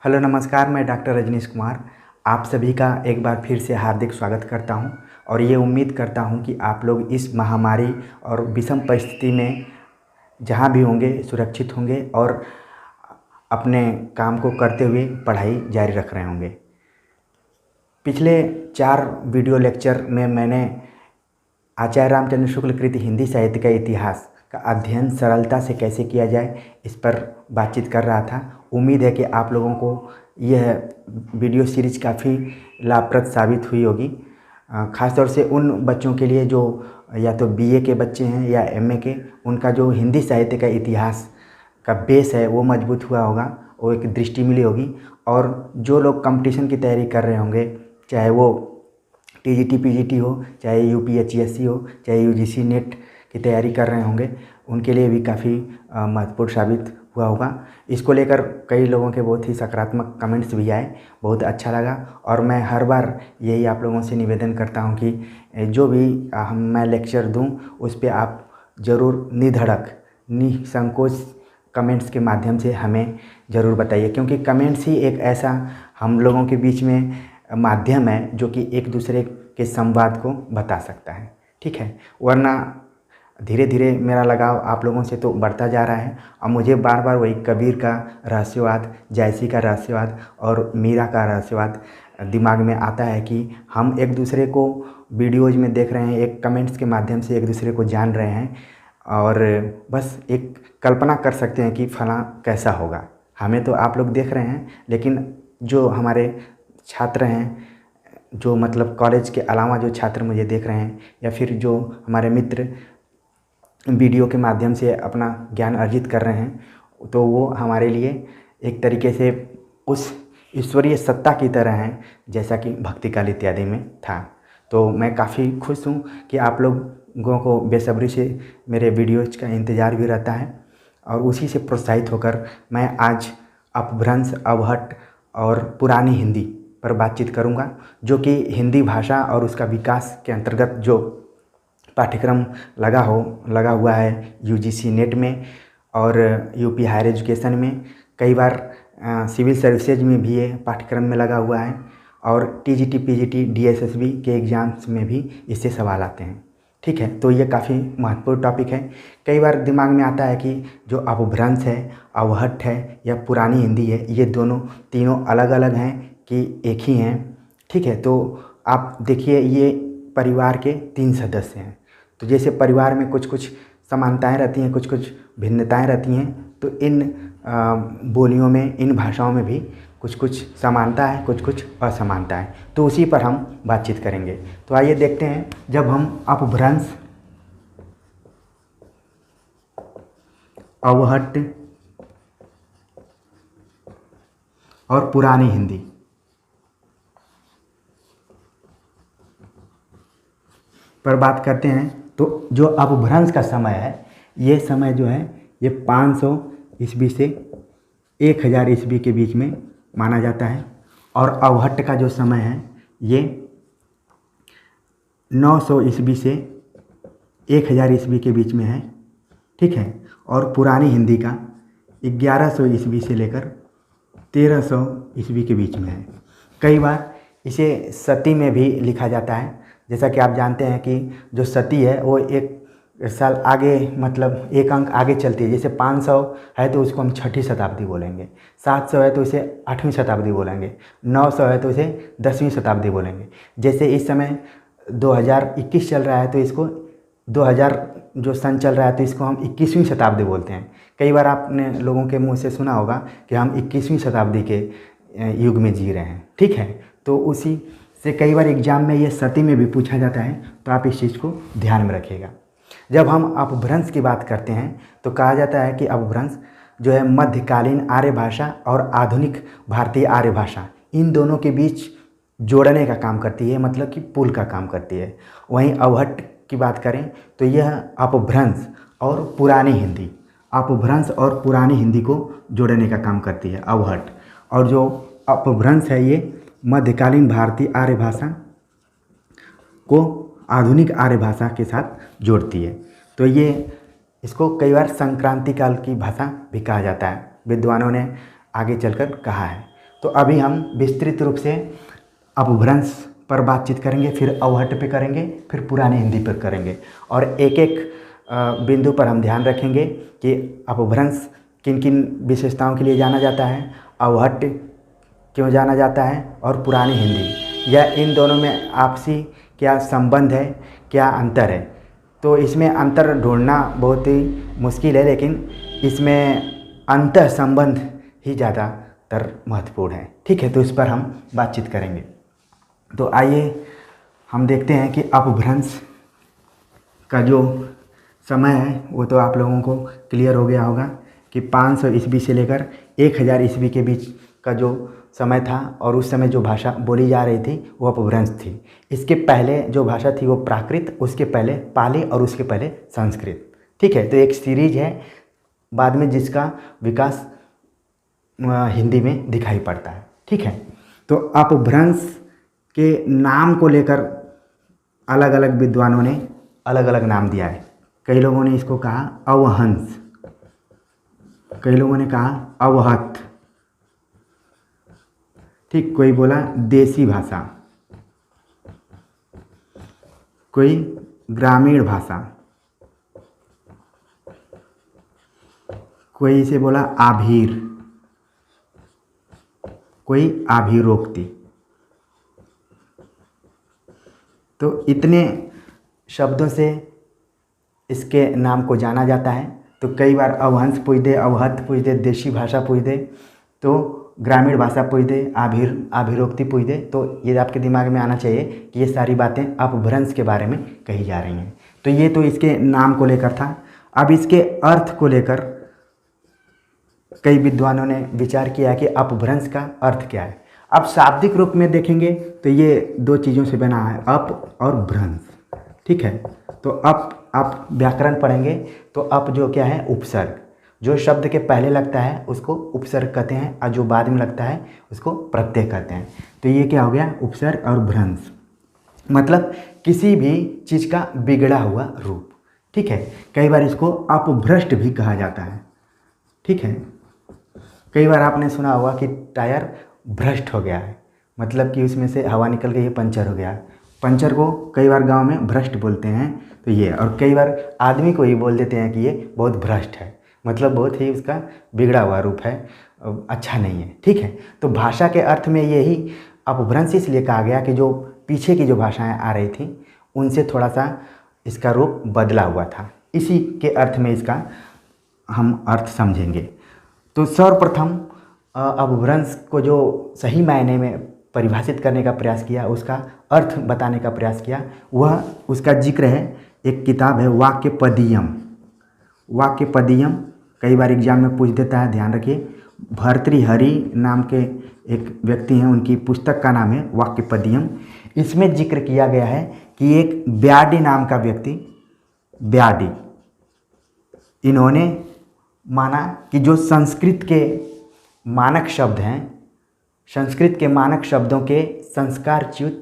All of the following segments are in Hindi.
हेलो नमस्कार, मैं डॉक्टर रजनीश कुमार आप सभी का एक बार फिर से हार्दिक स्वागत करता हूं और ये उम्मीद करता हूं कि आप लोग इस महामारी और विषम परिस्थिति में जहां भी होंगे सुरक्षित होंगे और अपने काम को करते हुए पढ़ाई जारी रख रहे होंगे। पिछले 4 वीडियो लेक्चर में मैंने आचार्य रामचंद्र शुक्ल कृत हिंदी साहित्य का इतिहास का अध्ययन सरलता से कैसे किया जाए इस पर बातचीत कर रहा था। उम्मीद है कि आप लोगों को यह वीडियो सीरीज काफ़ी लाभप्रद साबित हुई होगी, ख़ासतौर से उन बच्चों के लिए जो या तो बीए के बच्चे हैं या एमए के, उनका जो हिंदी साहित्य का इतिहास का बेस है वो मजबूत हुआ होगा, वो एक दृष्टि मिली होगी। और जो लोग कंपटीशन की तैयारी कर रहे होंगे, चाहे वो टीजीटी पीजीटी हो, चाहे यूपीएचसीएससी हो, चाहे यूजीसी नेट की तैयारी कर रहे होंगे, उनके लिए भी काफ़ी महत्वपूर्ण साबित हुआ होगा। इसको लेकर कई लोगों के बहुत ही सकारात्मक कमेंट्स भी आए, बहुत अच्छा लगा। और मैं हर बार यही आप लोगों से निवेदन करता हूं कि जो भी मैं लेक्चर दूं उस पर आप ज़रूर निधड़क निसंकोच कमेंट्स के माध्यम से हमें ज़रूर बताइए, क्योंकि कमेंट्स ही एक ऐसा हम लोगों के बीच में माध्यम है जो कि एक दूसरे के संवाद को बता सकता है। ठीक है, वरना धीरे धीरे मेरा लगाव आप लोगों से तो बढ़ता जा रहा है और मुझे बार बार वही कबीर का रहस्यवाद, जायसी का रहस्यवाद और मीरा का रहस्यवाद दिमाग में आता है कि हम एक दूसरे को वीडियोज़ में देख रहे हैं, एक कमेंट्स के माध्यम से एक दूसरे को जान रहे हैं और बस एक कल्पना कर सकते हैं कि फलां कैसा होगा। हमें तो आप लोग देख रहे हैं, लेकिन जो हमारे छात्र हैं, जो मतलब कॉलेज के अलावा जो छात्र मुझे देख रहे हैं, या फिर जो हमारे मित्र वीडियो के माध्यम से अपना ज्ञान अर्जित कर रहे हैं, तो वो हमारे लिए एक तरीके से उस ईश्वरीय सत्ता की तरह हैं जैसा कि भक्ति काल इत्यादि में था। तो मैं काफ़ी खुश हूँ कि आप लोगों को बेसब्री से मेरे वीडियोज़ का इंतज़ार भी रहता है और उसी से प्रोत्साहित होकर मैं आज अपभ्रंश, अवहट्ट और पुरानी हिंदी पर बातचीत करूँगा, जो कि हिंदी भाषा और उसका विकास के अंतर्गत जो पाठ्यक्रम लगा हुआ है यूजीसी नेट में और यूपी हायर एजुकेशन में, कई बार सिविल सर्विसेज में भी ये पाठ्यक्रम में लगा हुआ है और टीजीटी पीजीटी डीएसएसबी के एग्ज़ाम्स में भी इससे सवाल आते हैं। ठीक है, तो ये काफ़ी महत्वपूर्ण टॉपिक है। कई बार दिमाग में आता है कि जो अपभ्रंश है, अवहट्ट है या पुरानी हिंदी है, ये तीनों अलग अलग हैं कि एक ही हैं। ठीक है, तो आप देखिए ये परिवार के 3 सदस्य हैं, तो जैसे परिवार में कुछ कुछ समानताएं रहती हैं, कुछ कुछ भिन्नताएं रहती हैं, तो इन बोलियों में, इन भाषाओं में भी कुछ कुछ समानता है, कुछ कुछ असमानता है। तो उसी पर हम बातचीत करेंगे। तो आइए देखते हैं, जब हम अपभ्रंश, अवहट्ट और पुरानी हिंदी पर बात करते हैं, तो जो अपभ्रंश का समय है, ये समय जो है ये 500 ईस्वी से 1000 ईस्वी के बीच में माना जाता है और अवहट्ट का जो समय है ये 900 ईस्वी से 1000 ईस्वी के बीच में है। ठीक है, और पुरानी हिंदी का 1100 ईस्वी से लेकर 1300 ईस्वी के बीच में है। कई बार इसे सती में भी लिखा जाता है, जैसा कि आप जानते हैं कि जो सती है वो एक साल आगे, मतलब एक अंक आगे चलती है। जैसे 500 है तो उसको हम 6ठी शताब्दी बोलेंगे, 700 है तो इसे 8वीं शताब्दी बोलेंगे, 900 है तो इसे 10वीं शताब्दी बोलेंगे। जैसे इस समय 2021 चल रहा है तो इसको 2000 जो सन चल रहा है तो इसको हम 21वीं शताब्दी बोलते हैं। कई बार आपने लोगों के मुंह से सुना होगा कि हम 21वीं शताब्दी के युग में जी रहे हैं। ठीक है, तो उसी से कई बार एग्जाम में ये सती में भी पूछा जाता है, तो आप इस चीज़ को ध्यान में रखिएगा। जब हम अपभ्रंश की बात करते हैं तो कहा जाता है कि अपभ्रंश जो है मध्यकालीन आर्य भाषा और आधुनिक भारतीय आर्य भाषा, इन दोनों के बीच जोड़ने का काम करती है, मतलब कि पुल का काम करती है। वहीं अवहट्ट की बात करें तो यह अपभ्रंश और पुरानी हिंदी, अपभ्रंश और पुरानी हिंदी को जोड़ने का काम करती है अवहट्ट। और जो अपभ्रंश है ये मध्यकालीन भारतीय आर्य भाषा को आधुनिक आर्य भाषा के साथ जोड़ती है। तो ये इसको कई बार संक्रांति काल की भाषा भी कहा जाता है, विद्वानों ने आगे चलकर कहा है। तो अभी हम विस्तृत रूप से अपभ्रंश पर बातचीत करेंगे, फिर अवहट्ट पे करेंगे, फिर पुरानी हिंदी पर करेंगे, और एक एक बिंदु पर हम ध्यान रखेंगे कि अपभ्रंश किन किन विशेषताओं के लिए जाना जाता है, अवहट्ट क्यों जाना जाता है, और पुरानी हिंदी, या इन दोनों में आपसी क्या संबंध है, क्या अंतर है। तो इसमें अंतर ढूंढना बहुत ही मुश्किल है, लेकिन इसमें अंतः संबंध ही ज़्यादातर महत्वपूर्ण है। ठीक है, तो इस पर हम बातचीत करेंगे। तो आइए हम देखते हैं कि अपभ्रंश का जो समय है वो तो आप लोगों को क्लियर हो गया होगा कि 500 ईस्वी से लेकर 1000 ईस्वी के बीच का जो समय था, और उस समय जो भाषा बोली जा रही थी वो अपभ्रंश थी। इसके पहले जो भाषा थी वो प्राकृत, उसके पहले पाली और उसके पहले संस्कृत। ठीक है, तो एक सीरीज है बाद में जिसका विकास हिंदी में दिखाई पड़ता है। ठीक है, तो अपभ्रंश के नाम को लेकर अलग अलग विद्वानों ने अलग अलग नाम दिया है। कई लोगों ने इसको कहा अवहंस, कई लोगों ने कहा अवहत, ठीक, कोई बोला देसी भाषा, कोई ग्रामीण भाषा, कोई इसे बोला आभीर, कोई आभीरोक्ति। तो इतने शब्दों से इसके नाम को जाना जाता है। तो कई बार अवहंस पूछ दे, अवहत पूछ दे, देशी भाषा पूछ दे, तो ग्रामीण भाषा पूछ दे, आभीरोक्ति पूछ दे, तो ये आपके दिमाग में आना चाहिए कि ये सारी बातें अपभ्रंश के बारे में कही जा रही हैं। तो ये तो इसके नाम को लेकर था। अब इसके अर्थ को लेकर कई विद्वानों ने विचार किया कि अपभ्रंश का अर्थ क्या है। अब शाब्दिक रूप में देखेंगे तो ये दो चीज़ों से बना है, अप और भ्रंश। ठीक है, तो आप व्याकरण पढ़ेंगे तो अप जो क्या है, उपसर्ग, जो शब्द के पहले लगता है उसको उपसर्ग कहते हैं, और जो बाद में लगता है उसको प्रत्यय कहते हैं। तो ये क्या हो गया, उपसर्ग और भ्रंश, मतलब किसी भी चीज़ का बिगड़ा हुआ रूप। ठीक है, कई बार इसको अपभ्रष्ट भी कहा जाता है। ठीक है, कई बार आपने सुना होगा कि टायर भ्रष्ट हो गया है, मतलब कि उसमें से हवा निकल गई है, पंचर हो गया। पंचर को कई बार गांव में भ्रष्ट बोलते हैं। तो ये, और कई बार आदमी को ही बोल देते हैं कि ये बहुत भ्रष्ट है, मतलब बहुत ही उसका बिगड़ा हुआ रूप है, अच्छा नहीं है। ठीक है, तो भाषा के अर्थ में यही अपभ्रंश इसलिए कहा गया कि जो पीछे की जो भाषाएं आ रही थी उनसे थोड़ा सा इसका रूप बदला हुआ था। इसी के अर्थ में इसका हम अर्थ समझेंगे। तो सर्वप्रथम अपभ्रंश को जो सही मायने में परिभाषित करने का प्रयास किया, उसका अर्थ बताने का प्रयास किया, वह उसका जिक्र है, एक किताब है वाक्यपदीयम। वाक्यपदीयम कई बार एग्जाम में पूछ देता है, ध्यान रखिए। भर्तृहरि नाम के एक व्यक्ति हैं, उनकी पुस्तक का नाम है वाक्यपदीयम। इसमें जिक्र किया गया है कि एक ब्याडी नाम का व्यक्ति, ब्याडी, इन्होंने माना कि जो संस्कृत के मानक शब्द हैं, संस्कृत के मानक शब्दों के संस्कारच्युत,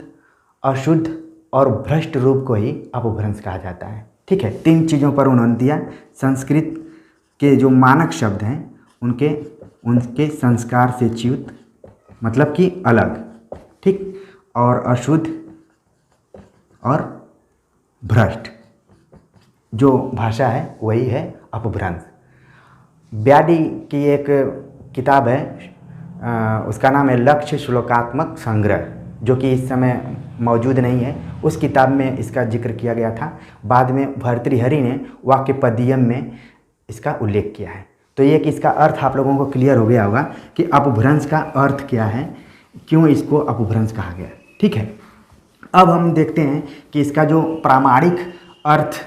अशुद्ध और भ्रष्ट रूप को ही अपभ्रंश कहा जाता है। ठीक है, 3 चीज़ों पर उन्होंने दिया। संस्कृत के जो मानक शब्द हैं उनके संस्कार से च्युत, मतलब कि अलग, ठीक, और अशुद्ध और भ्रष्ट जो भाषा है वही है अपभ्रंश। ब्याडी की एक किताब है, उसका नाम है लक्ष्य श्लोकात्मक संग्रह, जो कि इस समय मौजूद नहीं है। उस किताब में इसका जिक्र किया गया था। बाद में भर्तृहरि ने वाक्यपदीयम में इसका उल्लेख किया है। तो ये कि इसका अर्थ आप लोगों को क्लियर हो गया होगा कि अपभ्रंश का अर्थ क्या है, क्यों इसको अपभ्रंश कहा गया। ठीक है, अब हम देखते हैं कि इसका जो प्रामाणिक अर्थ,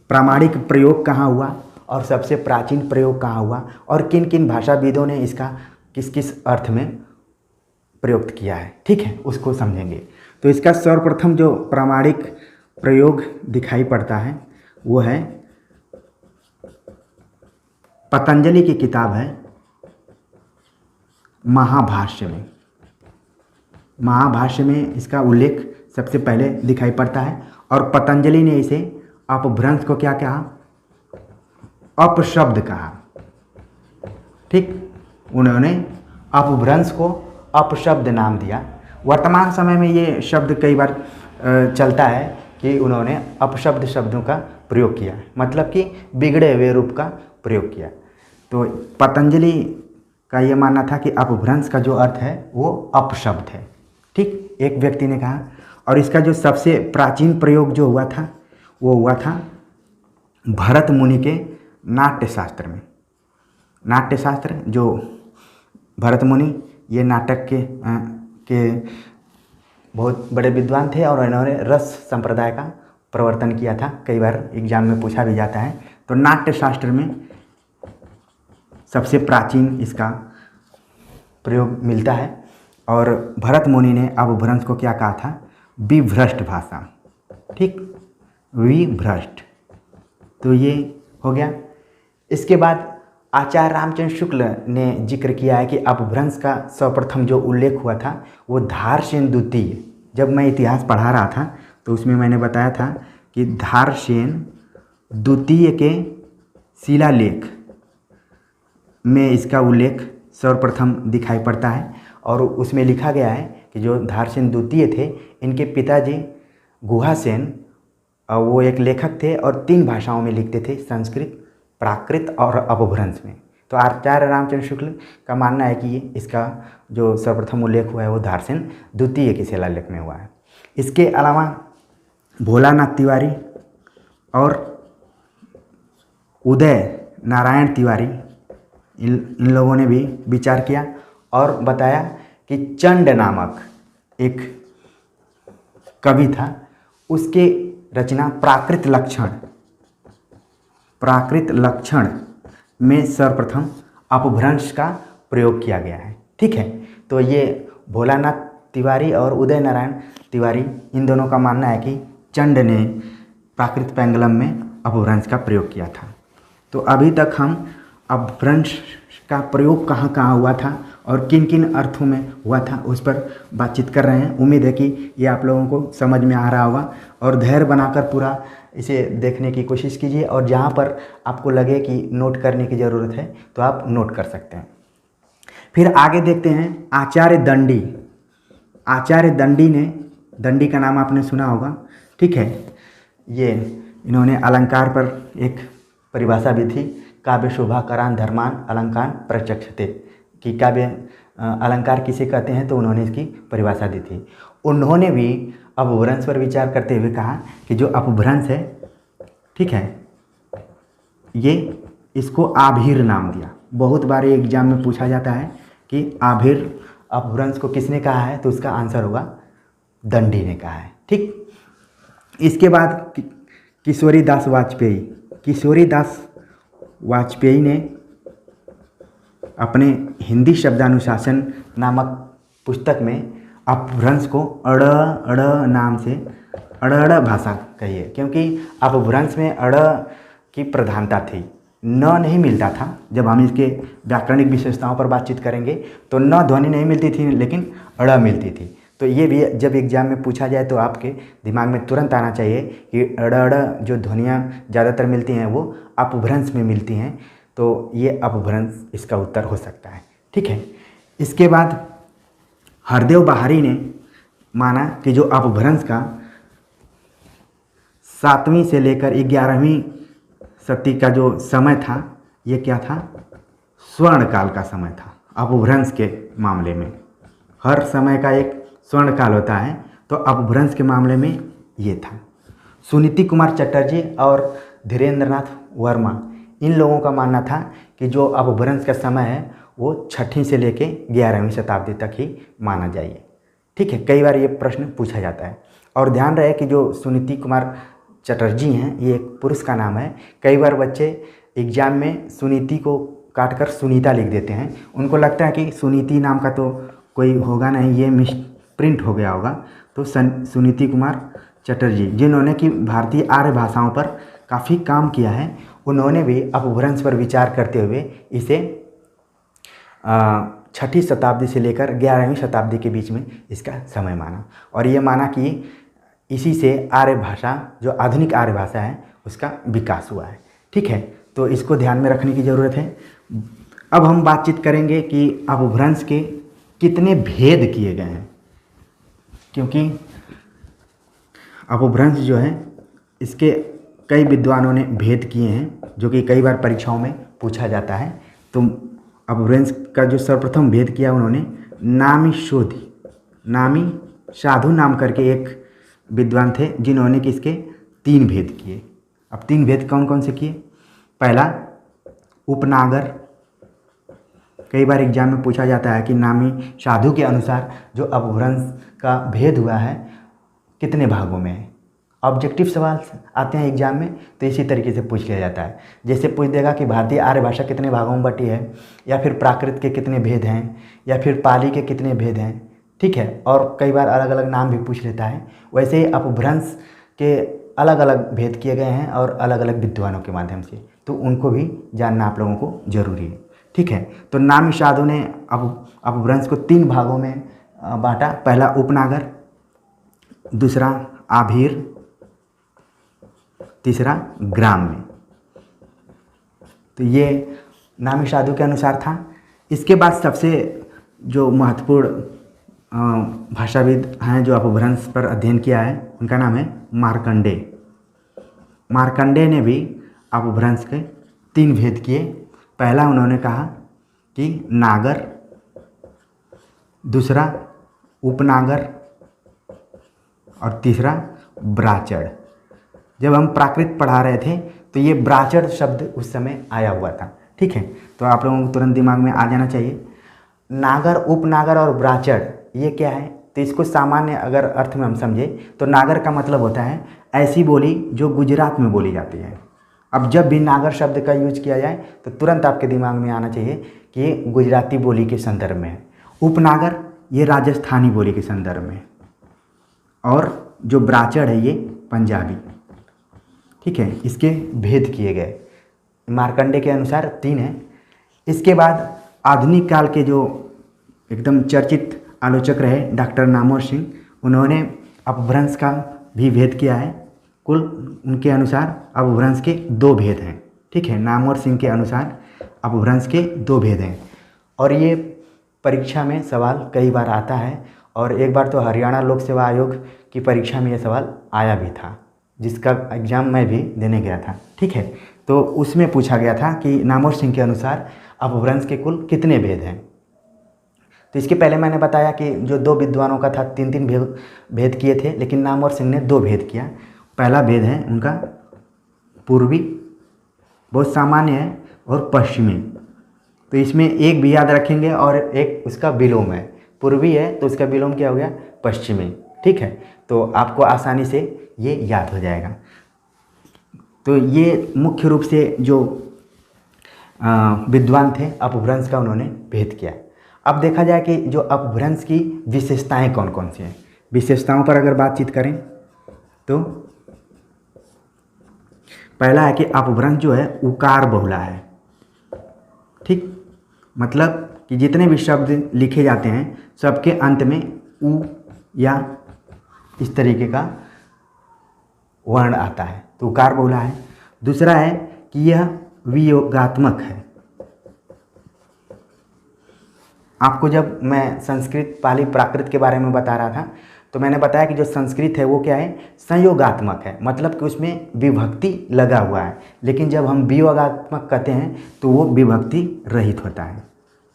प्रामाणिक प्रयोग कहाँ हुआ और सबसे प्राचीन प्रयोग कहाँ हुआ, और किन किन भाषाविदों ने इसका किस किस अर्थ में प्रयुक्त किया है। ठीक है, उसको समझेंगे। तो इसका सर्वप्रथम जो प्रामाणिक प्रयोग दिखाई पड़ता है वो है पतंजलि की किताब है महाभाष्य में। महाभाष्य में इसका उल्लेख सबसे पहले दिखाई पड़ता है, और पतंजलि ने इसे अपभ्रंश को क्या कहा, अपशब्द कहा। ठीक, उन्होंने अपभ्रंश को अपशब्द नाम दिया। वर्तमान समय में ये शब्द कई बार चलता है कि उन्होंने अपशब्द शब्दों का प्रयोग किया, मतलब कि बिगड़े हुए रूप का प्रयोग किया। तो पतंजलि का ये मानना था कि अपभ्रंश का जो अर्थ है वो अपशब्द है। ठीक, एक व्यक्ति ने कहा। और इसका जो सबसे प्राचीन प्रयोग जो हुआ था वो हुआ था भरत मुनि के नाट्य शास्त्र में। नाट्य शास्त्र जो भरत मुनि ये नाटक के बहुत बड़े विद्वान थे और इन्होंने रस संप्रदाय का प्रवर्तन किया था। कई बार एग्जाम में पूछा भी जाता है। तो नाट्य शास्त्र में सबसे प्राचीन इसका प्रयोग मिलता है। और भरत मुनि ने अपभ्रंश को क्या कहा था? विभ्रष्ट भाषा। ठीक, विभ्रष्ट। तो ये हो गया। इसके बाद आचार्य रामचंद्र शुक्ल ने जिक्र किया है कि अपभ्रंश का सर्वप्रथम जो उल्लेख हुआ था वो धारसेन द्वितीय। जब मैं इतिहास पढ़ा रहा था तो उसमें मैंने बताया था कि धारसेन द्वितीय के शिलालेख में इसका उल्लेख सर्वप्रथम दिखाई पड़ता है। और उसमें लिखा गया है कि जो धारसेन द्वितीय थे, इनके पिताजी गुहासेन वो एक लेखक थे और 3 भाषाओं में लिखते थे, संस्कृत, प्राकृत और अपभ्रंश में। तो आचार्य रामचंद्र शुक्ल का मानना है कि ये इसका जो सर्वप्रथम उल्लेख हुआ है वो धारसेन द्वितीय के शिलालेख में हुआ है। इसके अलावा भोलानाथ तिवारी और उदय नारायण तिवारी इन लोगों ने भी विचार किया और बताया कि चंड नामक एक कवि था, उसके रचना प्राकृत लक्षण में सर्वप्रथम अपभ्रंश का प्रयोग किया गया है। ठीक है, तो ये भोलानाथ तिवारी और उदय नारायण तिवारी इन दोनों का मानना है कि चंड ने प्राकृत पेंगलम में अपभ्रंश का प्रयोग किया था। तो अभी तक हम अपभ्रंश का प्रयोग कहाँ कहाँ हुआ था और किन किन अर्थों में हुआ था उस पर बातचीत कर रहे हैं। उम्मीद है कि ये आप लोगों को समझ में आ रहा होगा और धैर्य बनाकर पूरा इसे देखने की कोशिश कीजिए। और जहाँ पर आपको लगे कि नोट करने की ज़रूरत है तो आप नोट कर सकते हैं। फिर आगे देखते हैं आचार्य दंडी। आचार्य दंडी ने, दंडी का नाम आपने सुना होगा, ठीक है। ये इन्होंने अलंकार पर एक परिभाषा भी थी, काव्य शोभा करान धर्मान अलंकार प्रचक्षते, कि काव्य अलंकार किसे कहते हैं, तो उन्होंने इसकी परिभाषा दी थी। उन्होंने भी अपभ्रंश पर विचार करते हुए कहा कि जो अपभ्रंश है, ठीक है, ये इसको आभीर नाम दिया। बहुत बार ये एग्जाम में पूछा जाता है कि आभीर अपभ्रंश को किसने कहा है, तो उसका आंसर होगा दंडी ने कहा है। ठीक, इसके बाद किशोरी दास वाजपेयी। किशोरी दास वाजपेयी ने अपने हिंदी शब्दानुशासन नामक पुस्तक में अपभ्रंश को अड़ नाम से, अड़ भाषा कही है, क्योंकि अपभ्रंश में अड़ की प्रधानता थी, न नहीं मिलता था। जब हम इसके व्याकरणिक विशेषताओं पर बातचीत करेंगे तो न ध्वनि नहीं मिलती थी लेकिन अड़ मिलती थी। तो ये भी जब एग्जाम में पूछा जाए तो आपके दिमाग में तुरंत आना चाहिए कि अड़ जो ध्वनियाँ ज़्यादातर मिलती हैं वो अपभ्रंश में मिलती हैं, तो ये अपभ्रंश इसका उत्तर हो सकता है। ठीक है, इसके बाद हरदेव बहारी ने माना कि जो अपभ्रंश का 7वीं से लेकर 11वीं शती का जो समय था, ये क्या था, स्वर्ण काल का समय था। अपभ्रंश के मामले में हर समय का एक स्वर्ण काल होता है, तो अपभ्रंश के मामले में ये था। सुनीति कुमार चटर्जी और धीरेन्द्रनाथ वर्मा, इन लोगों का मानना था कि जो अपभ्रंश का समय है वो 6वीं से लेके 11वीं शताब्दी तक ही माना जाइए। ठीक है, कई बार ये प्रश्न पूछा जाता है। और ध्यान रहे कि जो सुनीति कुमार चटर्जी हैं, ये एक पुरुष का नाम है। कई बार बच्चे एग्जाम में सुनीति को काटकर सुनीता लिख देते हैं, उनको लगता है कि सुनीति नाम का तो कोई होगा नहीं, ये मिस प्रिंट हो गया होगा। तो सुनीति कुमार चटर्जी, जिन्होंने कि भारतीय आर्य भाषाओं पर काफ़ी काम किया है, उन्होंने भी अपभ्रंश पर विचार करते हुए इसे 6वीं शताब्दी से लेकर 11वीं शताब्दी के बीच में इसका समय माना। और ये माना कि इसी से आर्य भाषा, जो आधुनिक आर्य भाषा है, उसका विकास हुआ है। ठीक है, तो इसको ध्यान में रखने की ज़रूरत है। अब हम बातचीत करेंगे कि अपभ्रंश के कितने भेद किए गए हैं, क्योंकि अपभ्रंश जो है इसके कई विद्वानों ने भेद किए हैं, जो कि कई बार परीक्षाओं में पूछा जाता है। तो अपभ्रंश का जो सर्वप्रथम भेद किया उन्होंने नामी साधु नाम करके एक विद्वान थे, जिन्होंने कि इसके 3 भेद किए। अब 3 भेद कौन कौन से किए? पहला उपनागर। कई बार एग्जाम में पूछा जाता है कि नामी साधु के अनुसार जो अपभ्रंश का भेद हुआ है कितने भागों में है। ऑब्जेक्टिव सवाल आते हैं एग्जाम में तो इसी तरीके से पूछ लिया जाता है। जैसे पूछ देगा कि भारतीय आर्य भाषा कितने भागों में बटी है, या फिर प्राकृत के कितने भेद हैं, या फिर पाली के कितने भेद हैं, ठीक है। और कई बार अलग अलग नाम भी पूछ लेता है। वैसे ही अपभ्रंश के अलग अलग भेद किए गए हैं और अलग अलग विद्वानों के माध्यम से, तो उनको भी जानना आप लोगों को जरूरी है, ठीक है। तो नामी साधु ने अपभ्रंश को 3 भागों में बांटा। पहला उपनागर, दूसरा आभीर, तीसरा ग्राम्य। तो ये नामी साधु के अनुसार था। इसके बाद सबसे जो महत्वपूर्ण भाषाविद हैं जो अपभ्रंश पर अध्ययन किया है, उनका नाम है मार्कंडेय। मार्कंडेय ने भी अपभ्रंश के 3 भेद किए। पहला उन्होंने कहा कि नागर, दूसरा उपनागर और तीसरा ब्राचड़। जब हम प्राकृत पढ़ा रहे थे तो ये ब्राचड़ शब्द उस समय आया हुआ था, ठीक है। तो आप लोगों को तुरंत दिमाग में आ जाना चाहिए। नागर, उपनागर और ब्राचड़ ये क्या है? तो इसको सामान्य अगर अर्थ में हम समझे तो नागर का मतलब होता है ऐसी बोली जो गुजरात में बोली जाती है। अब जब भी नागर शब्द का यूज किया जाए तो तुरंत आपके दिमाग में आना चाहिए कि ये गुजराती बोली के संदर्भ में है। उपनागर ये राजस्थानी बोली के संदर्भ में, और जो ब्राचड़ है ये पंजाबी, ठीक है। इसके भेद किए गए मार्कंडेय के अनुसार 3 हैं। इसके बाद आधुनिक काल के जो एकदम चर्चित आलोचक रहे डॉक्टर नामवर सिंह, उन्होंने अपभ्रंश का भी भेद किया है। कुल उनके अनुसार अपभ्रंश के 2 भेद हैं, ठीक है। नामवर सिंह के अनुसार अपभ्रंश के 2 भेद हैं, और ये परीक्षा में सवाल कई बार आता है। और एक बार तो हरियाणा लोक सेवा आयोग की परीक्षा में ये सवाल आया भी था, जिसका एग्ज़ाम मैं भी देने गया था, ठीक है। तो उसमें पूछा गया था कि नामवर सिंह के अनुसार अपभ्रंश के कुल कितने भेद हैं। तो इसके पहले मैंने बताया कि जो 2 विद्वानों का था 3-3 भेद किए थे, लेकिन नामवर सिंह ने 2 भेद किया। पहला भेद है उनका पूर्वी, बहुत सामान्य है, और पश्चिमी। तो इसमें एक भी याद रखेंगे और एक उसका विलोम है। पूर्वी है तो उसका विलोम क्या हो गया? पश्चिमी, ठीक है। तो आपको आसानी से ये याद हो जाएगा। तो ये मुख्य रूप से जो विद्वान थे अपभ्रंश का उन्होंने भेद किया। अब देखा जाए कि जो अपभ्रंश की विशेषताएं कौन कौन सी हैं। विशेषताओं पर अगर बातचीत करें तो पहला है कि अपभ्रंश जो है उकार बहुला है, ठीक। मतलब कि जितने भी शब्द लिखे जाते हैं सबके अंत में उ या इस तरीके का वर्ण आता है, तो उकार बहुला है। दूसरा है कि यह वियोगात्मक है। आपको जब मैं संस्कृत, पाली, प्राकृत के बारे में बता रहा था तो मैंने बताया कि जो संस्कृत है वो क्या है? संयोगात्मक है, मतलब कि उसमें विभक्ति लगा हुआ है। लेकिन जब हम वियोगात्मक कहते हैं तो वो विभक्ति रहित होता है।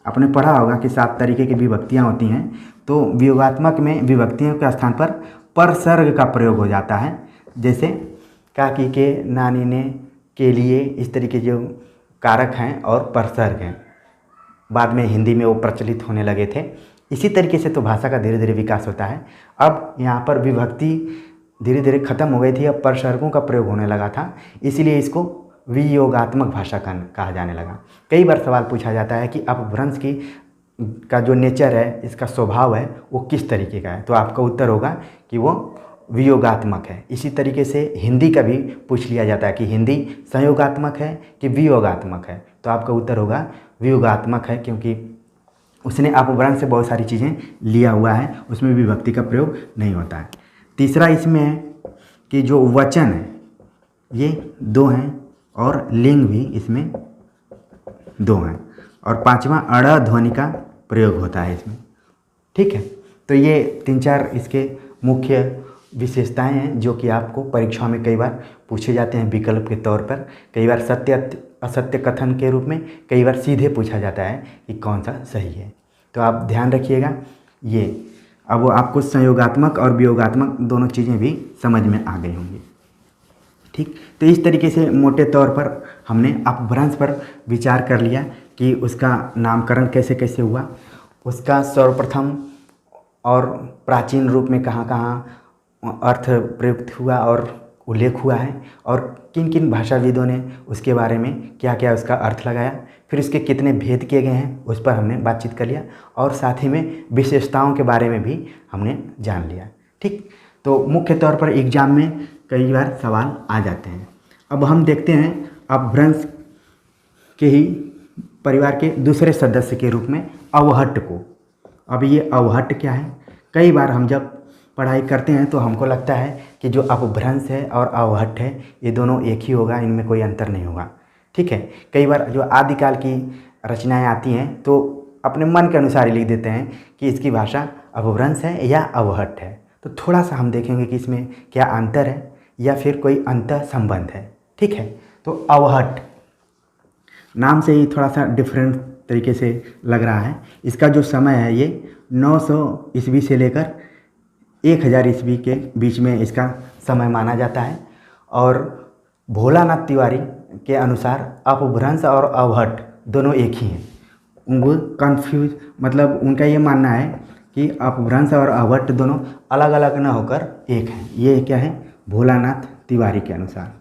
आपने पढ़ा होगा कि 7 तरीके की विभक्तियाँ होती हैं। तो वियोगात्मक में विभक्तियों के स्थान पर परसर्ग का प्रयोग हो जाता है, जैसे काकी के, नानी ने, के लिए, इस तरीके जो कारक हैं और परसर्ग हैं। बाद में हिंदी में वो प्रचलित होने लगे थे। इसी तरीके से तो भाषा का धीरे धीरे विकास होता है। अब यहाँ पर विभक्ति धीरे धीरे खत्म हो गई थी, अब परसर्गों का प्रयोग होने लगा था, इसीलिए इसको वियोगात्मक भाषा कहा जाने लगा। कई बार सवाल पूछा जाता है कि अपभ्रंश का जो नेचर है, इसका स्वभाव है, वो किस तरीके का है। तो आपका उत्तर होगा कि वो वियोगात्मक है। इसी तरीके से हिंदी का भी पूछ लिया जाता है कि हिंदी संयोगात्मक है कि वियोगात्मक है। तो आपका उत्तर होगा वियोगात्मक है, क्योंकि उसने अपभ्रंश से बहुत सारी चीज़ें लिया हुआ है, उसमें विभक्ति का प्रयोग नहीं होता है। तीसरा इसमें है कि जो वचन है ये 2 हैं और लिंग भी इसमें 2 हैं। और पाँचवा अड़ ध्वनि का प्रयोग होता है इसमें। ठीक है, तो ये 3-4 इसके मुख्य विशेषताएं हैं जो कि आपको परीक्षाओं में कई बार पूछे जाते हैं विकल्प के तौर पर, कई बार सत्य असत्य कथन के रूप में, कई बार सीधे पूछा जाता है कि कौन सा सही है। तो आप ध्यान रखिएगा ये। अब आपको संयोगात्मक और वियोगात्मक दोनों चीज़ें भी समझ में आ गई होंगी। ठीक, तो इस तरीके से मोटे तौर पर हमने अपभ्रंश पर विचार कर लिया कि उसका नामकरण कैसे कैसे हुआ, उसका सर्वप्रथम और प्राचीन रूप में कहाँ कहाँ अर्थ प्रयुक्त हुआ और उल्लेख हुआ है, और किन किन भाषाविदों ने उसके बारे में क्या क्या उसका अर्थ लगाया, फिर उसके कितने भेद किए गए हैं उस पर हमने बातचीत कर लिया, और साथ ही में विशेषताओं के बारे में भी हमने जान लिया। ठीक, तो मुख्य तौर पर एग्जाम में कई बार सवाल आ जाते हैं। अब हम देखते हैं अपभ्रंश के ही परिवार के दूसरे सदस्य के रूप में अवहट्ट को। अब ये अवहट्ट क्या है? कई बार हम जब पढ़ाई करते हैं तो हमको लगता है कि जो अपभ्रंश है और अवहट्ट है ये दोनों एक ही होगा, इनमें कोई अंतर नहीं होगा। ठीक है, कई बार जो आदिकाल की रचनाएं आती हैं तो अपने मन के अनुसार ही लिख देते हैं कि इसकी भाषा अपभ्रंश है या अवहट्ट है। तो थोड़ा सा हम देखेंगे कि इसमें क्या अंतर है या फिर कोई अंतर संबंध है। ठीक है, तो अवहट्ट नाम से ही थोड़ा सा डिफरेंट तरीके से लग रहा है। इसका जो समय है ये 900 ईस्वी से लेकर 1000 ईस्वी के बीच में इसका समय माना जाता है। और भोलानाथ तिवारी के अनुसार अपभ्रंश और अवहट्ट दोनों एक ही हैं। उनको कन्फ्यूज मतलब उनका ये मानना है कि अपभ्रंश और अवहट्ट दोनों अलग अलग न होकर एक हैं। ये क्या है? भोलानाथ तिवारी के अनुसार,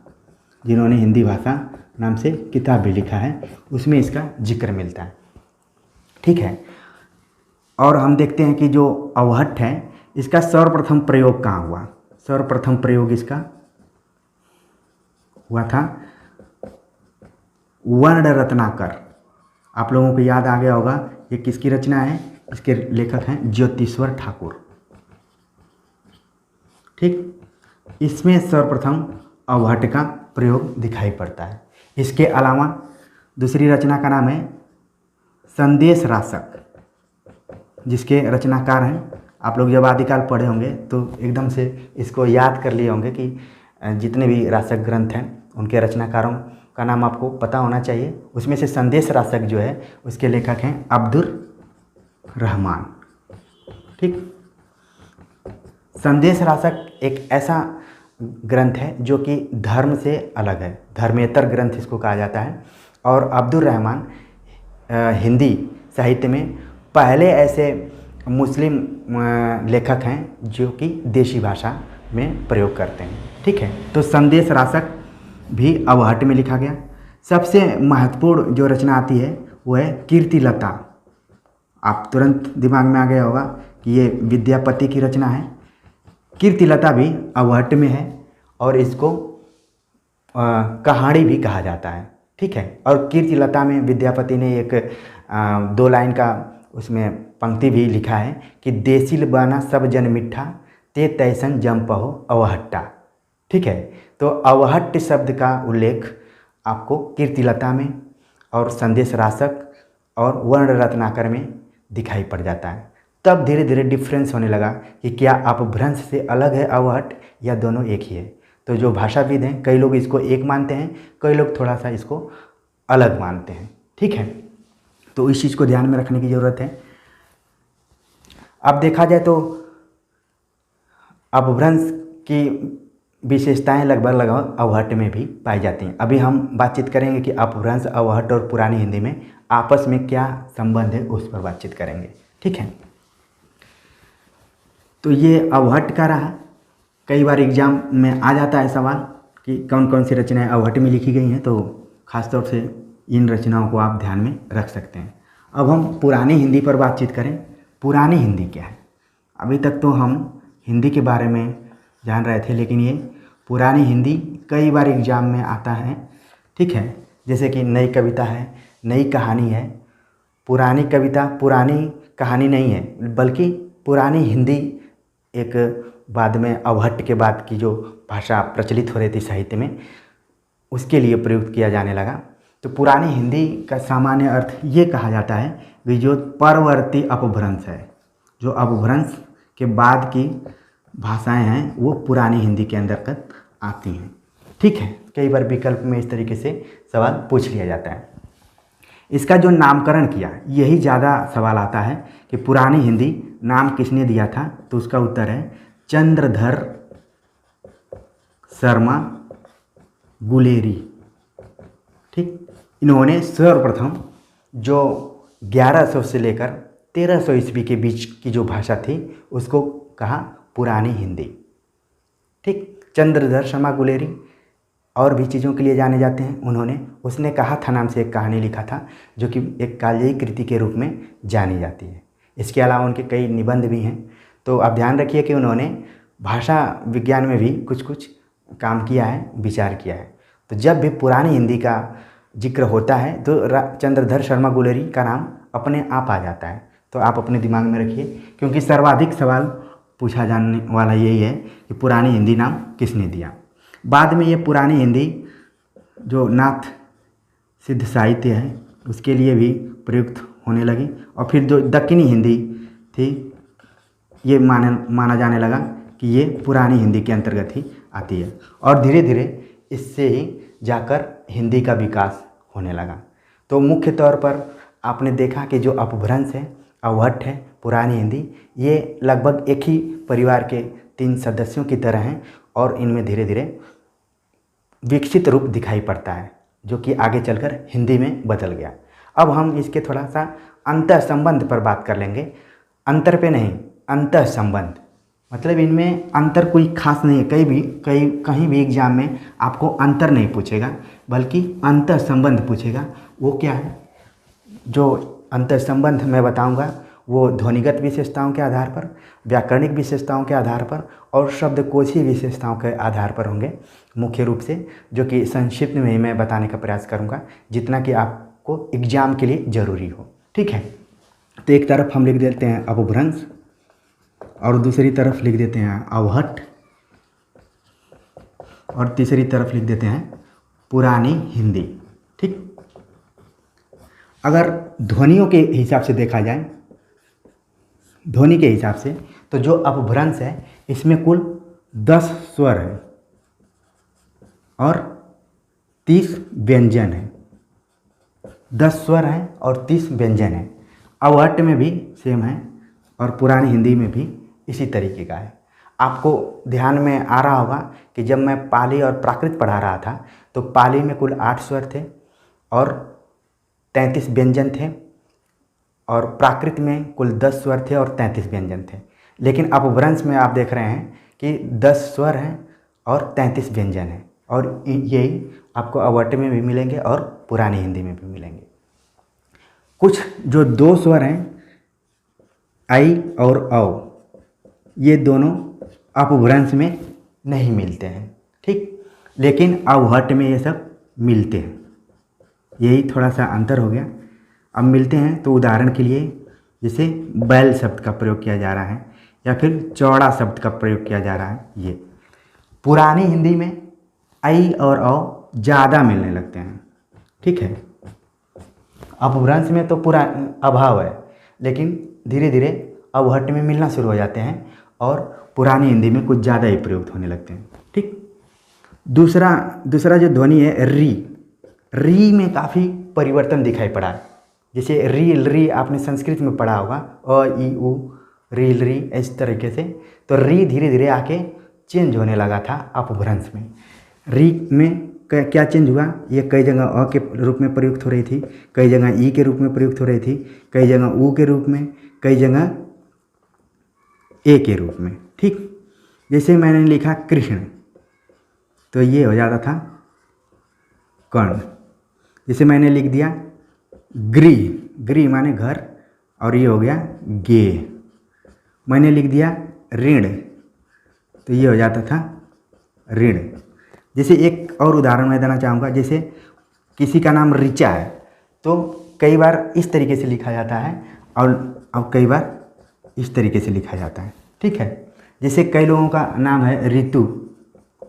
जिन्होंने हिंदी भाषा नाम से किताब भी लिखा है, उसमें इसका जिक्र मिलता है। ठीक है, और हम देखते हैं कि जो अवहट्ट है इसका सर्वप्रथम प्रयोग कहाँ हुआ? सर्वप्रथम प्रयोग इसका हुआ था वर्ण रत्नाकर। आप लोगों को याद आ गया होगा ये किसकी रचना है? इसके लेखक हैं ज्योतिश्वर ठाकुर। ठीक, इसमें सर्वप्रथम अवहट्ट का प्रयोग दिखाई पड़ता है। इसके अलावा दूसरी रचना का नाम है संदेश रासक, जिसके रचनाकार हैं, आप लोग जब आदिकाल पढ़े होंगे तो एकदम से इसको याद कर लिए होंगे कि जितने भी रासक ग्रंथ हैं उनके रचनाकारों का नाम आपको पता होना चाहिए। उसमें से संदेश रासक जो है उसके लेखक हैं अब्दुर रहमान। ठीक, संदेश रासक एक ऐसा ग्रंथ है जो कि धर्म से अलग है, धर्मेतर ग्रंथ इसको कहा जाता है। और अब्दुर रहमान हिंदी साहित्य में पहले ऐसे मुस्लिम लेखक हैं जो कि देशी भाषा में प्रयोग करते हैं। ठीक है, तो संदेश रासक भी अवहट्ट में लिखा गया। सबसे महत्वपूर्ण जो रचना आती है वो है कीर्तिलता। आप तुरंत दिमाग में आ गया होगा कि ये विद्यापति की रचना है। कीर्तिलता भी अवहट्ट में है और इसको कहानी भी कहा जाता है। ठीक है, और कीर्तिलता में विद्यापति ने एक 2 लाइन का उसमें पंक्ति भी लिखा है कि देसिल बाना सब जन मिठा ते तैसन जम पहो अवहट्टा। ठीक है, तो अवहट्ट शब्द का उल्लेख आपको कीर्तिलता में और संदेश रासक और वर्ण रत्नाकर में दिखाई पड़ जाता है। तब धीरे धीरे डिफरेंस होने लगा कि क्या अपभ्रंश से अलग है अवहट्ट या दोनों एक ही है। तो जो भाषाविद हैं कई लोग इसको एक मानते हैं, कई लोग थोड़ा सा इसको अलग मानते हैं। ठीक है, तो इस चीज़ को ध्यान में रखने की ज़रूरत है। अब देखा जाए तो अपभ्रंश की विशेषताएं लगभग अवहट्ट में भी पाई जाती हैं। अभी हम बातचीत करेंगे कि अपभ्रंश, अवहट्ट और पुरानी हिंदी में आपस में क्या संबंध है, उस पर बातचीत करेंगे। ठीक है, तो ये अवहट्ट का रहा। कई बार एग्जाम में आ जाता है सवाल कि कौन कौन सी रचनाएं अवहट्ट में लिखी गई हैं, तो ख़ासतौर से इन रचनाओं को आप ध्यान में रख सकते हैं। अब हम पुरानी हिंदी पर बातचीत करें। पुरानी हिंदी क्या है? अभी तक तो हम हिंदी के बारे में जान रहे थे, लेकिन ये पुरानी हिंदी कई बार एग्जाम में आता है। ठीक है, जैसे कि नई कविता है, नई कहानी है। पुरानी कविता पुरानी कहानी नहीं है, बल्कि पुरानी हिंदी एक बाद में अवहट्ट के बाद की जो भाषा प्रचलित हो रही थी साहित्य में, उसके लिए प्रयुक्त किया जाने लगा। तो पुरानी हिंदी का सामान्य अर्थ ये कहा जाता है कि जो परवर्ती अपभ्रंश है, जो अपभ्रंश के बाद की भाषाएं हैं वो पुरानी हिंदी के अंतर्गत आती हैं। ठीक है, कई बार विकल्प में इस तरीके से सवाल पूछ लिया जाता है। इसका जो नामकरण किया, यही ज़्यादा सवाल आता है कि पुरानी हिंदी नाम किसने दिया था, तो उसका उत्तर है चंद्रधर शर्मा गुलेरी। ठीक, इन्होंने सर्वप्रथम जो 1100 से लेकर 1300 ईस्वी के बीच की जो भाषा थी उसको कहा पुरानी हिंदी। ठीक, चंद्रधर शर्मा गुलेरी और भी चीज़ों के लिए जाने जाते हैं। उसने कहा था नाम से एक कहानी लिखा था जो कि एक काव्यिक कृति के रूप में जानी जाती है। इसके अलावा उनके कई निबंध भी हैं। तो आप ध्यान रखिए कि उन्होंने भाषा विज्ञान में भी कुछ कुछ काम किया है, विचार किया है। तो जब भी पुरानी हिंदी का जिक्र होता है तो चंद्रधर शर्मा गुलेरी का नाम अपने आप आ जाता है। तो आप अपने दिमाग में रखिए, क्योंकि सर्वाधिक सवाल पूछा जाने वाला यही है कि पुरानी हिंदी नाम किसने दिया। बाद में ये पुरानी हिंदी जो नाथ सिद्ध साहित्य है उसके लिए भी प्रयुक्त होने लगी, और फिर जो दक्कनी हिंदी थी ये माना जाने लगा कि ये पुरानी हिंदी के अंतर्गत ही आती है, और धीरे धीरे इससे ही जाकर हिंदी का विकास होने लगा। तो मुख्य तौर पर आपने देखा कि जो अपभ्रंश है, अवहट्ठ है, पुरानी हिंदी, ये लगभग एक ही परिवार के 3 सदस्यों की तरह हैं, और इनमें धीरे धीरे विकसित रूप दिखाई पड़ता है जो कि आगे चलकर हिंदी में बदल गया। अब हम इसके थोड़ा सा अंतः संबंध पर बात कर लेंगे। अंतर पे नहीं, अंतः संबंध, मतलब इनमें अंतर कोई खास नहीं है। कहीं भी एग्जाम में आपको अंतर नहीं पूछेगा बल्कि अंतः संबंध पूछेगा। वो क्या है? जो अंतः संबंध मैं बताऊंगा वो ध्वनिगत विशेषताओं के आधार पर, व्याकरणिक विशेषताओं के आधार पर और शब्दकोशीय विशेषताओं के आधार पर होंगे मुख्य रूप से, जो कि संक्षिप्त में ही मैं बताने का प्रयास करूंगा जितना कि आपको एग्जाम के लिए ज़रूरी हो। ठीक है, तो एक तरफ हम लिख देते हैं अपभ्रंश और दूसरी तरफ लिख देते हैं अवहट्ठ और तीसरी तरफ लिख देते हैं पुरानी हिंदी। ठीक, अगर ध्वनियों के हिसाब से देखा जाए, ध्वनि के हिसाब से, तो जो अपभ्रंश है इसमें कुल 10 स्वर है और 30 व्यंजन है। 10 स्वर हैं और 30 व्यंजन है। अवहट्ठ में भी सेम है और पुरानी हिंदी में भी इसी तरीके का है। आपको ध्यान में आ रहा होगा कि जब मैं पाली और प्राकृत पढ़ा रहा था तो पाली में कुल 8 स्वर थे और 33 व्यंजन थे, और प्राकृत में कुल 10 स्वर थे और 33 व्यंजन थे। लेकिन अपभ्रंश में आप देख रहे हैं कि 10 स्वर हैं और 33 व्यंजन हैं, और यही आपको अवहट्ठ में भी मिलेंगे और पुरानी हिंदी में भी मिलेंगे। कुछ जो 2 स्वर हैं, आई और औ, ये दोनों अपभ्रंश में नहीं मिलते हैं। ठीक, लेकिन अवहट्ठ में ये सब मिलते हैं। यही थोड़ा सा अंतर हो गया। अब मिलते हैं तो उदाहरण के लिए जैसे बैल शब्द का प्रयोग किया जा रहा है या फिर चौड़ा शब्द का प्रयोग किया जा रहा है। ये पुरानी हिंदी में आई और औ ज़्यादा मिलने लगते हैं। ठीक है, अपभ्रंश में तो पूरा अभाव है, लेकिन धीरे धीरे अवहट्ठ में मिलना शुरू हो जाते हैं और पुरानी हिंदी में कुछ ज़्यादा ही प्रयुक्त होने लगते हैं। ठीक, दूसरा जो ध्वनि है री में काफ़ी परिवर्तन दिखाई पड़ा है। जैसे री आपने संस्कृत में पढ़ा होगा, अ ई उ री इस तरीके से, तो री धीरे धीरे आके चेंज होने लगा था अपभ्रंश में। री में क्या चेंज हुआ? ये कई जगह अ के रूप में प्रयुक्त हो रही थी, कई जगह ई के रूप में प्रयुक्त हो रही थी, कई जगह उ के रूप में, कई जगह ए के रूप में। ठीक, जैसे मैंने लिखा कृष्ण तो ये हो जाता था कर्ण। जैसे मैंने लिख दिया गृह माने घर, और ये हो गया गे। मैंने लिख दिया ऋण तो ये हो जाता था ऋण। जैसे एक और उदाहरण मैं देना चाहूँगा, जैसे किसी का नाम ऋचा है तो कई बार इस तरीके से लिखा जाता है और अब कई बार इस तरीके से लिखा जाता है। ठीक है, जैसे कई लोगों का नाम है ऋतु,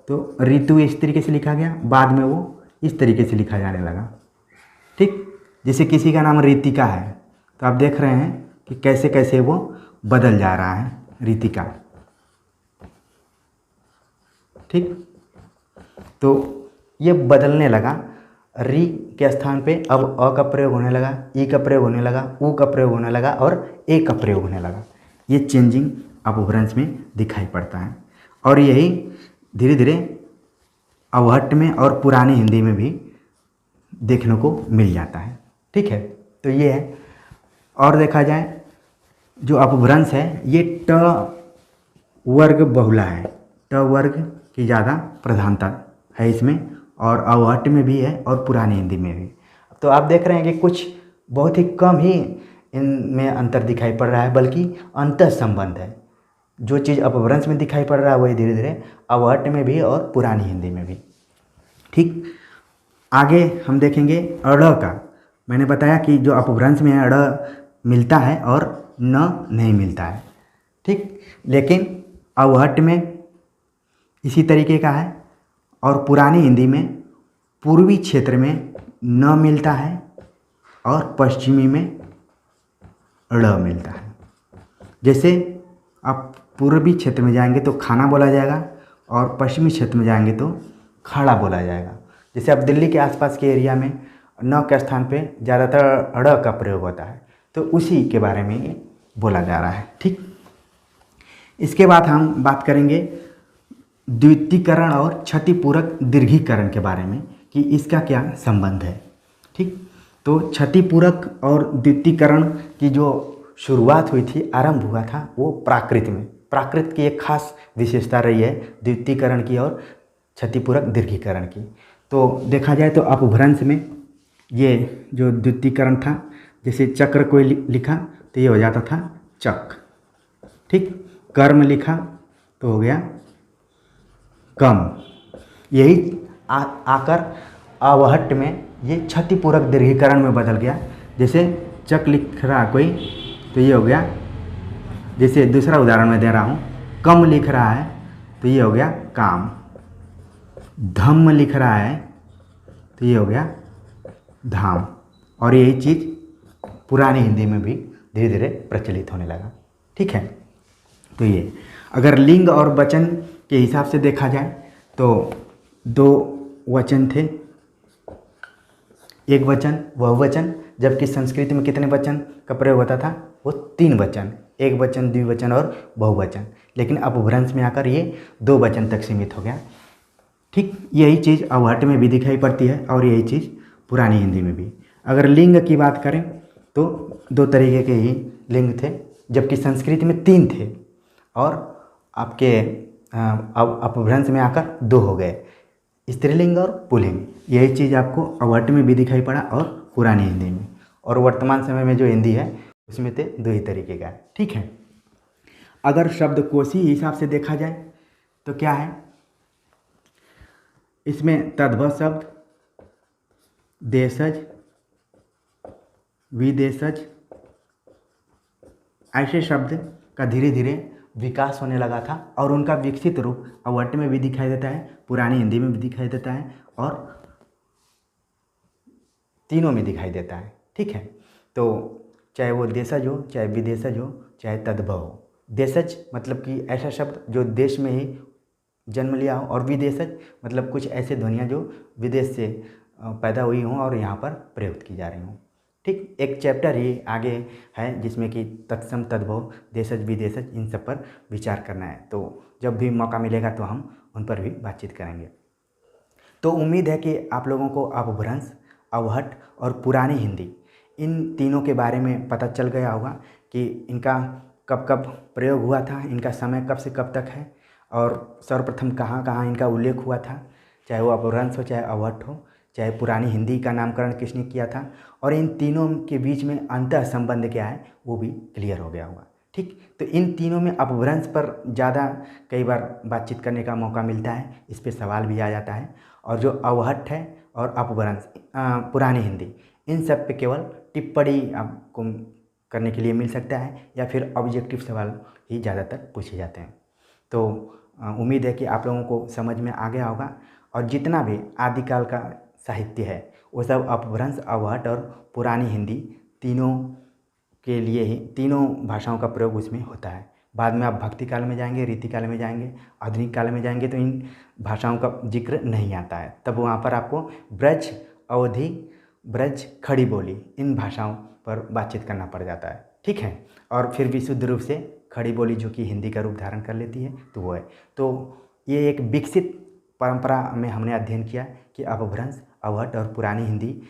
तो ऋतु इस तरीके से लिखा गया, बाद में वो इस तरीके से लिखा जाने लगा। ठीक। जैसे किसी का नाम रितिका है, तो आप देख रहे हैं कि कैसे कैसे वो बदल जा रहा है, रितिका। ठीक। तो ये बदलने लगा, री के स्थान पे अब अ का प्रयोग होने लगा, ई का प्रयोग होने लगा, उ का प्रयोग होने लगा और ए का प्रयोग होने लगा। ये चेंजिंग अपभ्रंश में दिखाई पड़ता है और यही धीरे धीरे अवहट्ट में और पुरानी हिंदी में भी देखने को मिल जाता है। ठीक है, तो ये है। और देखा जाए जो अपभ्रंश है ये ट वर्ग बहुला है, ट वर्ग की ज़्यादा प्रधानता है इसमें, और अवहट्ट में भी है और पुरानी हिंदी में भी। तो आप देख रहे हैं कि कुछ बहुत ही कम ही इनमें अंतर दिखाई पड़ रहा है, बल्कि अंतः संबंध है। जो चीज़ अपभ्रंश में दिखाई पड़ रहा है वही धीरे धीरे अवहट्ट में भी और पुरानी हिंदी में भी। ठीक। आगे हम देखेंगे अड़ का। मैंने बताया कि जो अपभ्रंश में अड़ मिलता है और न नहीं मिलता है। ठीक। लेकिन अवहट्ट में इसी तरीके का है और पुरानी हिंदी में पूर्वी क्षेत्र में न मिलता है और पश्चिमी में ड़ मिलता है। जैसे आप पूर्वी क्षेत्र में जाएंगे तो खाना बोला जाएगा और पश्चिमी क्षेत्र में जाएंगे तो खाड़ा बोला जाएगा। जैसे आप दिल्ली के आसपास के एरिया में न के स्थान पे ज़्यादातर ड़ का प्रयोग होता है, तो उसी के बारे में ये बोला जा रहा है। ठीक। इसके बाद हम बात करेंगे द्वितीकरण और क्षतिपूरक दीर्घीकरण के बारे में कि इसका क्या संबंध है। ठीक। तो क्षतिपूरक और द्वितीकरण की जो शुरुआत हुई थी, आरंभ हुआ था, वो प्राकृत में। प्राकृत की एक खास विशेषता रही है द्वितीकरण की और क्षतिपूरक दीर्घीकरण की। तो देखा जाए तो अपभ्रंश में ये जो द्वितीकरण था, जैसे चक्र कोई लिखा तो ये हो जाता था चक। ठीक। कर्म लिखा तो हो गया कम। यही आकर अवहट्ट में ये क्षतिपूरक दीर्घीकरण में बदल गया। जैसे चक लिख रहा कोई तो ये हो गया, जैसे दूसरा उदाहरण मैं दे रहा हूँ, कम लिख रहा है तो ये हो गया काम। धम्म लिख रहा है तो ये हो गया धाम। और यही चीज़ पुरानी हिंदी में भी धीरे धीरे प्रचलित होने लगा। ठीक है। तो ये अगर लिंग और वचन के हिसाब से देखा जाए तो दो वचन थे, एक वचन वह वचन, जबकि संस्कृत में कितने वचन का प्रयोग होता था, वो 3 वचन, एक वचन, द्विवचन और बहुवचन। लेकिन अपभ्रंश में आकर ये 2 वचन तक सीमित हो गया। ठीक। यही चीज़ अवहट्ट में भी दिखाई पड़ती है और यही चीज़ पुरानी हिंदी में भी। अगर लिंग की बात करें तो 2 तरीके के ही लिंग थे, जबकि संस्कृत में 3 थे और आपके अपभ्रंश में आकर 2 हो गए, स्त्रीलिंग और पुल्लिंग। यही चीज़ आपको अवहट्ट में भी दिखाई पड़ा और पुरानी हिंदी में। और वर्तमान समय में जो हिंदी है उसमें तो 2 ही तरीके का है। ठीक है। अगर शब्दकोशी हिसाब से देखा जाए तो क्या है, इसमें तद्भव शब्द, देशज, विदेशज, ऐसे शब्द का धीरे धीरे विकास होने लगा था और उनका विकसित रूप अवहट्ट में भी दिखाई देता है, पुरानी हिंदी में भी दिखाई देता है और तीनों में दिखाई देता है। ठीक है। तो चाहे वो देशज हो, चाहे विदेशज हो, चाहे तद्भव हो। देशज मतलब कि ऐसा शब्द जो देश में ही जन्म लिया हो, और विदेशज मतलब कुछ ऐसे ध्वनियाँ जो विदेश से पैदा हुई हों और यहाँ पर प्रयुक्त की जा रही हों। ठीक। एक चैप्टर ही आगे है जिसमें कि तत्सम, तद्भव, देशज, विदेशज, इन सब पर विचार करना है। तो जब भी मौका मिलेगा तो हम उन पर भी बातचीत करेंगे। तो उम्मीद है कि आप लोगों को अपभ्रंश, अवहट्ट और पुरानी हिंदी, इन तीनों के बारे में पता चल गया होगा कि इनका कब कब प्रयोग हुआ था, इनका समय कब से कब तक है और सर्वप्रथम कहाँ कहाँ इनका उल्लेख हुआ था, चाहे वो अपभ्रंश हो, चाहे अवहट्ट हो, चाहे पुरानी हिंदी का नामकरण किसने किया था, और इन तीनों के बीच में अंतः संबंध क्या है वो भी क्लियर हो गया होगा। ठीक। तो इन तीनों में अपभ्रंश पर ज़्यादा कई बार बातचीत करने का मौका मिलता है, इस पर सवाल भी आ जाता है। और जो अवहट्ट है और अपभ्रंश, पुरानी हिंदी, इन सब पे केवल टिप्पणी आपको करने के लिए मिल सकता है या फिर ऑब्जेक्टिव सवाल ही ज़्यादातर पूछे जाते हैं। तो उम्मीद है कि आप लोगों को समझ में आ गया होगा और जितना भी आदिकाल का साहित्य है वो सब अपभ्रंश, अवहट और पुरानी हिंदी तीनों के लिए ही, तीनों भाषाओं का प्रयोग उसमें होता है। बाद में आप भक्ति काल में जाएंगे, रीति काल में जाएंगे, आधुनिक काल में जाएंगे तो इन भाषाओं का जिक्र नहीं आता है। तब वहाँ पर आपको ब्रज, अवधी, ब्रज, खड़ी बोली इन भाषाओं पर बातचीत करना पड़ जाता है। ठीक है। और फिर विशुद्ध रूप से खड़ी बोली जो कि हिंदी का रूप धारण कर लेती है तो वो है। तो ये एक विकसित परंपरा में हमने अध्ययन किया कि अपभ्रंश, अवहट और पुरानी हिंदी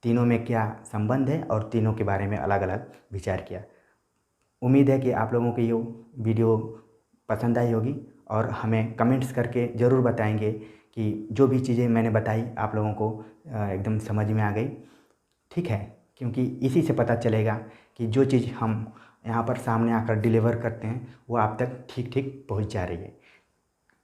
तीनों में क्या संबंध है और तीनों के बारे में अलग अलग विचार किया। उम्मीद है कि आप लोगों को ये वीडियो पसंद आई होगी और हमें कमेंट्स करके ज़रूर बताएंगे कि जो भी चीज़ें मैंने बताई आप लोगों को एकदम समझ में आ गई। ठीक है, क्योंकि इसी से पता चलेगा कि जो चीज़ हम यहाँ पर सामने आकर डिलीवर करते हैं वो आप तक ठीक ठीक पहुँच जा रही है।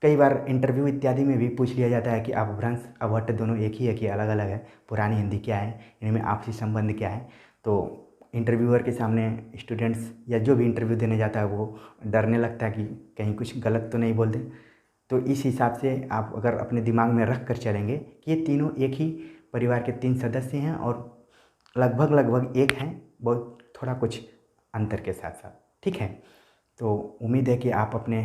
कई बार इंटरव्यू इत्यादि में भी पूछ लिया जाता है कि अपभ्रंश, अवहट दोनों एक ही है कि अलग अलग है, पुरानी हिंदी क्या है, इनमें आपसी संबंध क्या है। तो इंटरव्यूअर के सामने स्टूडेंट्स या जो भी इंटरव्यू देने जाता है वो डरने लगता है कि कहीं कुछ गलत तो नहीं बोल दें। तो इस हिसाब से आप अगर अपने दिमाग में रख कर चलेंगे कि ये तीनों एक ही परिवार के 3 सदस्य हैं और लगभग एक हैं, बहुत थोड़ा कुछ अंतर के साथ साथ। ठीक है, तो उम्मीद है कि आप अपने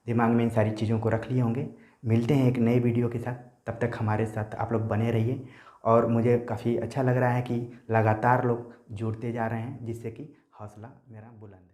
दिमाग में इन सारी चीज़ों को रख लिए होंगे। मिलते हैं एक नए वीडियो के साथ, तब तक हमारे साथ आप लोग बने रहिए। और मुझे काफ़ी अच्छा लग रहा है कि लगातार लोग जुड़ते जा रहे हैं, जिससे कि हौसला मेरा बुलंद है।